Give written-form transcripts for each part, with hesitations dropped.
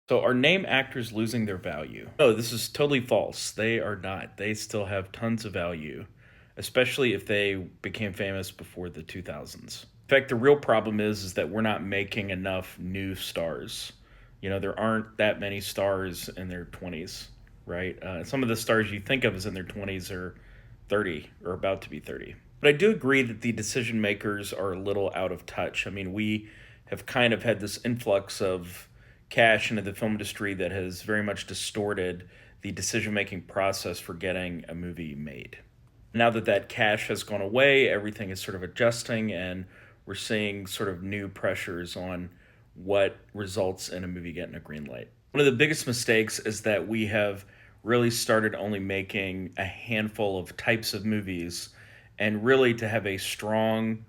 So are name actors losing their value? No, this is totally false. They are not. They still have tons of value, especially if they became famous before the 2000s. In fact, the real problem is that we're not making enough new stars. There aren't that many stars in their 20s, right? Some of the stars you think of as in their 20s are 30 or about to be 30. But I do agree that the decision makers are a little out of touch. I mean, we have kind of had this influx of cash into the film industry that has very much distorted the decision making process for getting a movie made. Now that that cash has gone away, everything is sort of adjusting, and we're seeing sort of new pressures on what results in a movie getting a green light. One of the biggest mistakes is that we have really started only making a handful of types of movies, and really to have a strong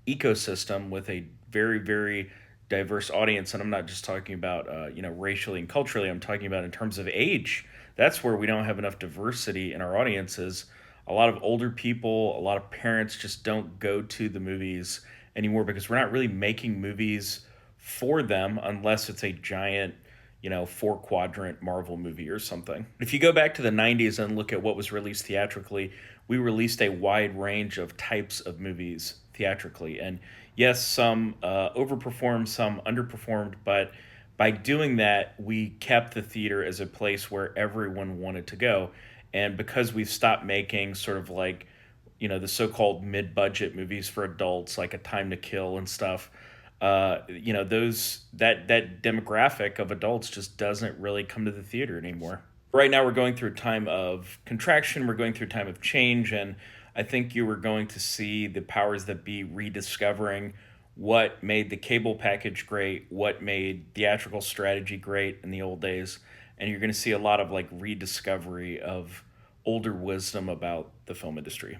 ecosystem with a very, very diverse audience. And I'm not just talking about racially and culturally. I'm talking about in terms of age. That's where we don't have enough diversity in our audiences. A lot of older people, a lot of parents just don't go to the movies anymore because we're not really making movies for them unless it's a giant, four quadrant Marvel movie or something. If you go back to the 90s and look at what was released theatrically, we released a wide range of types of movies theatrically. And yes, some overperformed, some underperformed, but by doing that, we kept the theater as a place where everyone wanted to go. And because we've stopped making sort of like, the so-called mid-budget movies for adults, like A Time to Kill and stuff, those that demographic of adults just doesn't really come to the theater anymore. Right now, we're going through a time of contraction. We're going through a time of change, and I think you were going to see the powers that be rediscovering what made the cable package great, what made theatrical strategy great in the old days, and you're going to see a lot of like rediscovery of older wisdom about the film industry.